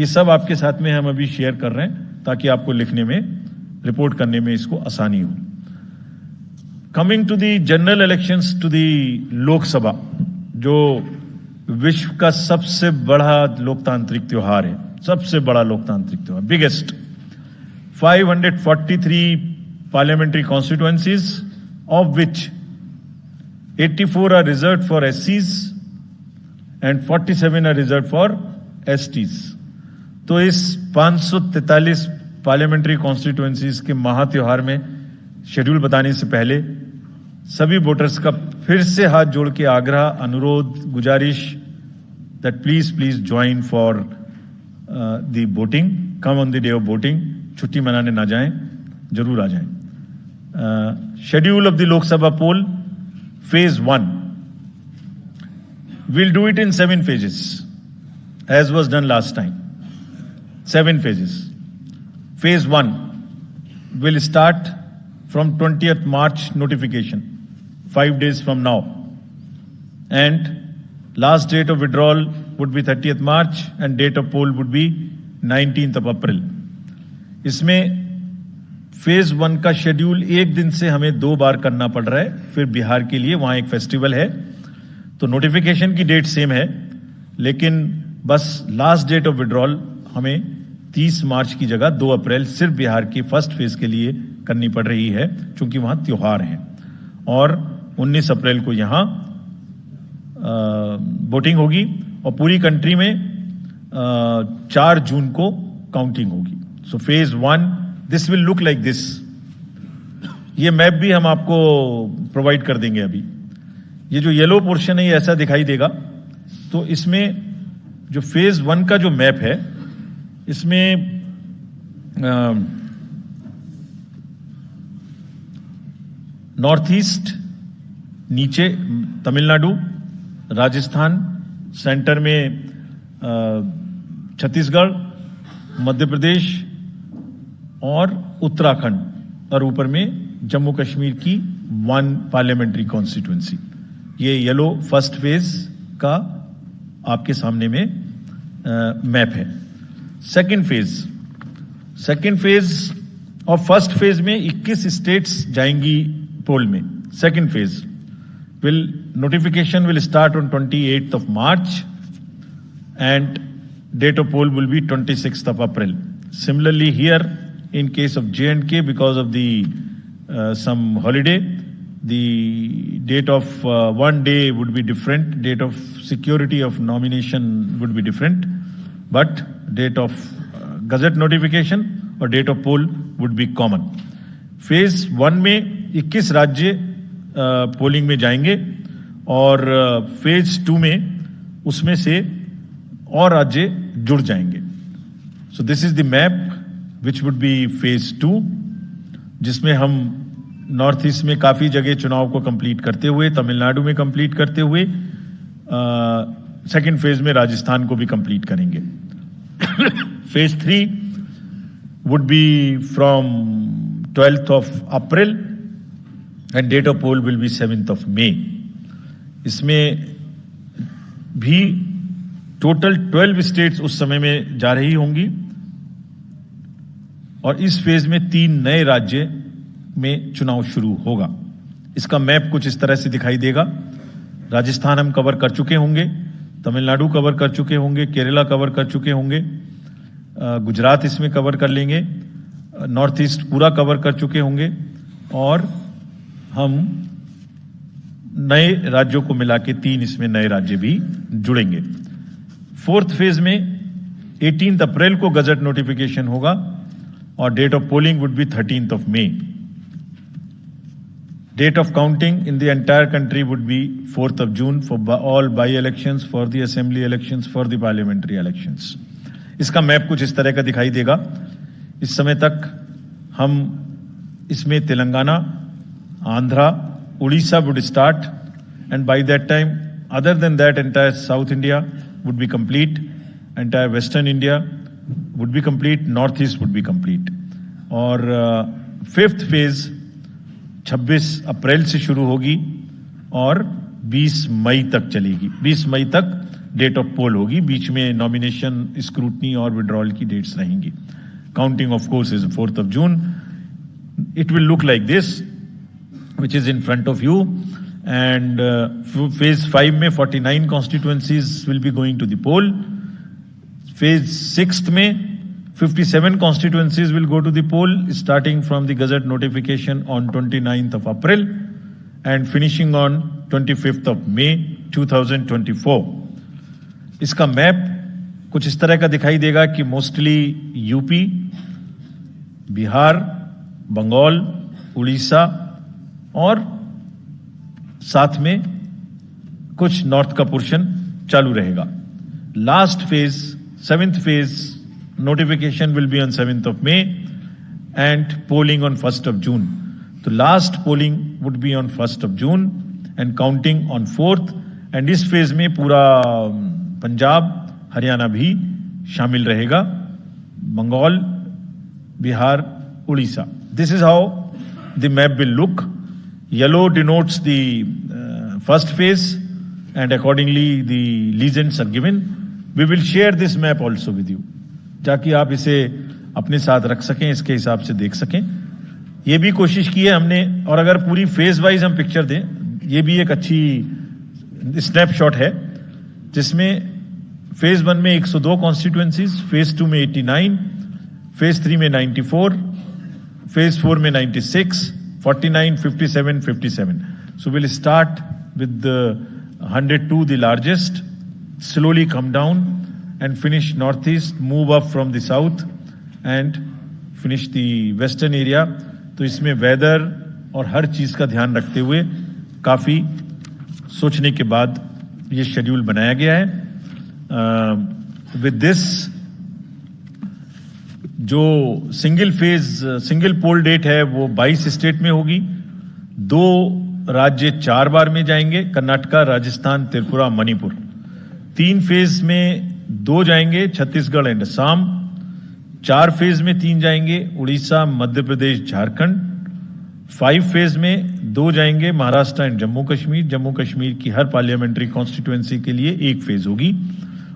ये सब आपके साथ में हम अभी शेयर कर रहे हैं ताकि आपको लिखने में, रिपोर्ट करने में इसको आसानी हो। Coming to the general elections to the Lok Sabha, जो विश्व का सबसे बड़ा लोकतांत्रिक त्योहार है, सबसे बड़ा लोकतांत्रिक त्योहार, biggest, 543 parliamentary constituencies, of which 84 are reserved for SCs and 47 are reserved for STs। तो इस 543 पार्लियामेंट्री कॉन्स्टिट्यूएंसीज के महात्योहार में शेड्यूल बताने से पहले सभी वोटर्स का फिर से हाथ जोड़ के आग्रह, अनुरोध, गुजारिश that please join for the voting, come on the day of voting, छुट्टी मनाने ना जाएं, जरूर आ जाएं। Schedule of the Lok Sabha poll, phase 1, we'll do it in 7 phases as was done last time. 7 phases. Phase 1 will start from 20th March notification, 5 days from now, and last date of withdrawal would be 30th March and date of poll would be 19th of April. इसमें phase 1 का schedule एक दिन से हमें 2 बार करना पड़ रहा है, फिर बिहार के लिए वहां एक फेस्टिवल है, तो नोटिफिकेशन की डेट सेम है, लेकिन बस लास्ट डेट ऑफ विड्रॉल हमें 30 मार्च की जगह 2 अप्रैल सिर्फ बिहार की फर्स्ट फेज के लिए करनी पड़ रही है, क्योंकि वहां त्योहार है। और 19 अप्रैल को यहां वोटिंग होगी और पूरी कंट्री में 4 जून को काउंटिंग होगी। So phase 1 this will look like this. ये मैप भी हम आपको प्रोवाइड कर देंगे। अभी ये जो येलो पोर्शन है ये ऐसा दिखाई देगा। तो इसमें जो फेज 1 का जो मैप है, इसमें नॉर्थ ईस्ट, नीचे तमिलनाडु, राजस्थान, सेंटर में छत्तीसगढ़, मध्य प्रदेश और उत्तराखंड, और ऊपर में जम्मू कश्मीर की 1 पार्लियामेंट्री कॉन्स्टिट्यूएंसी। ये येलो फर्स्ट फेज का आपके सामने में मैप है। सेकंड फेज और फर्स्ट फेज में 21 स्टेट्स जाएंगी पोल में। Second phase notification will start on 28th of March and date of poll will be 26th of April. Similarly here in case of J&K, because of the some holiday, the date of one day would be different, date of security of nomination would be different, but date of gazette notification और date of poll would be common. Phase 1 में 21 राज्य polling में जाएंगे और phase 2 में उसमें से और राज्य जुड़ जाएंगे। So this is the map which would be phase 2, जिसमें हम नॉर्थ ईस्ट में काफी जगह चुनाव को कंप्लीट करते हुए, तमिलनाडु में कंप्लीट करते हुए, सेकंड फेज में राजस्थान को भी कंप्लीट करेंगे। Phase 3 would be from 12th of April and date of poll will be 7th of May. इसमें भी टोटल 12 स्टेट्स उस समय में जा रही होंगी और इस फेज में 3 नए राज्य में चुनाव शुरू होगा। इसका मैप कुछ इस तरह से दिखाई देगा। राजस्थान हम कवर कर चुके होंगे, तमिलनाडु कवर कर चुके होंगे, केरला कवर कर चुके होंगे, गुजरात इसमें कवर कर लेंगे, नॉर्थ ईस्ट पूरा कवर कर चुके होंगे और हम नए राज्यों को मिला के 3 इसमें नए राज्य भी जुड़ेंगे। फोर्थ फेज में 18 अप्रैल को गजट नोटिफिकेशन होगा और date of polling would be 13th of May. Date of counting in the entire country would be 4th of June for all by-elections, for the assembly elections, for the parliamentary elections. इसका map कुछ इस तरह का दिखाई देगा। इस समय तक हम इसमें Telangana, Andhra, Orissa would start and by that time other than that entire South India would be complete, entire Western India would be complete, North East would be complete. और फिफ्थ फेज 26 अप्रैल से शुरू होगी और 20 मई तक चलेगी। 20 मई तक डेट ऑफ पोल होगी, बीच में नॉमिनेशन, स्क्रूटनी और विड्रॉल की डेट्स रहेंगी. Counting of course is 4th of June. It will look like this, which is in front of you. And phase 5 में 49 constituencies will be going to the poll. Phase 6th में 57 constituencies will go to the poll, starting from the Gazette notification on 29th of April and finishing on 25th of May 2024. इसका map कुछ इस तरह का दिखाई देगा कि mostly UP, Bihar, Bengal, Orissa और साथ में कुछ नॉर्थ का पोर्शन चालू रहेगा. Last phase, 7th phase, notification will be on 7th of May and polling on 1st of June. तो last polling would be on 1st of June and counting on 4th. and इस phase में पूरा पंजाब, हरियाणा भी शामिल रहेगा, Bengal, Bihar, Orissa. This is how the map will look. Yellow denotes the first phase and accordingly the legends are given. We will share this map also with you, ताकि आप इसे अपने साथ रख सकें, इसके हिसाब से देख सकें. ये भी कोशिश की है हमने, और अगर पूरी फेज वाइज हम पिक्चर दें, ये भी एक अच्छी स्नैपशॉट है, जिसमें फेज 1 में 102 कॉन्स्टिट्यूएंसीज, फेज 2 में 89, फेज 3 में 94, फेज 4 में 96, 49, 57, 57. So we'll start with the 102, the largest, slowly come down and finish northeast, move up from the south and finish the western area. तो इसमें वेदर और हर चीज का ध्यान रखते हुए काफी सोचने के बाद ये शेड्यूल बनाया गया है. विद दिस, जो सिंगल पोल डेट है वो 22 स्टेट में होगी. 2 राज्य 4 बार में जाएंगे, कर्नाटका, राजस्थान, त्रिपुरा, मणिपुर. 3 फेज में 2 जाएंगे, छत्तीसगढ़ एंड असम. 4 फेज में 3 जाएंगे, उड़ीसा, मध्य प्रदेश, झारखंड. 5 फेज में 2 जाएंगे, महाराष्ट्र एंड जम्मू कश्मीर. जम्मू कश्मीर की हर पार्लियामेंट्री कॉन्स्टिट्यूएंसी के लिए 1 फेज होगी.